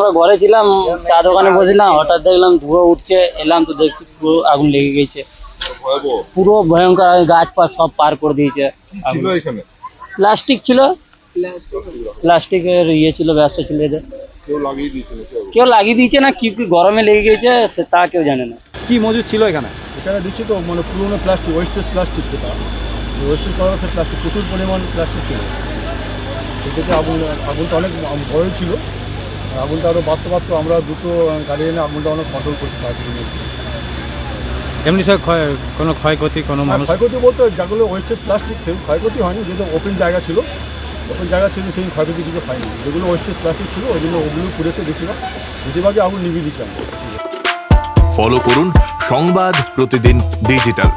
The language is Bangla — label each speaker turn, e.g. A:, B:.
A: আমরা ঘরে ছিলাম, চা দোকানে বসেছিলাম, হঠাৎ দেখলাম ধুয়ো উঠছে, এলাম তো দেখছি পুরো আগুন লেগে গেছে, পুরো ভয়ঙ্কর। গাছ পাছ সব পার করে দিয়েছে। প্লাস্টিক ছিল, প্লাস্টিকের ইয়ে ছিল, ব্যবসা ছিল এদের। কেউ লাগিয়ে দিয়েছে না কি কি গরমে লেগে গেছে সে তা কেউ জানে না।
B: কি মজুদ ছিল এখানে?
C: এখানে দিচ্ছি তো মানে পুরোনো প্লাস্টিক, ওয়েস্টেজ প্লাস্টিক, যেটা ওয়েস্টেজ করা হচ্ছে প্লাস্টিক, প্রচুর পরিমাণ প্লাস্টিক ছিল। সেটাতে আগুনটা অনেক বড় ছিল। আগুনটা আরও বাড়তে আমরা দুটো গাড়ি এনে আগুনটা অনেক কন্ট্রোল করতে পারছি।
B: এমনি সব কোনো ক্ষয়ক্ষতি কোনো মানুষ?
C: ক্ষয়ক্ষতি বলতে যেগুলো ওয়েস্টেজ প্লাস্টিক সেই ক্ষয়ক্ষতি হয়নি, যেহেতু ওপেন জায়গা ছিল সেই ক্ষয়ক্ষতি কিছু হয়নি। যেগুলো ওয়েস্টেজ প্লাস্টিক ছিল ওগুলো পুড়েছে বেশিরভাগই আগুন নিভিয়ে দিয়েছিলাম।
D: ফলো করুন সংবাদ প্রতিদিন ডিজিটাল।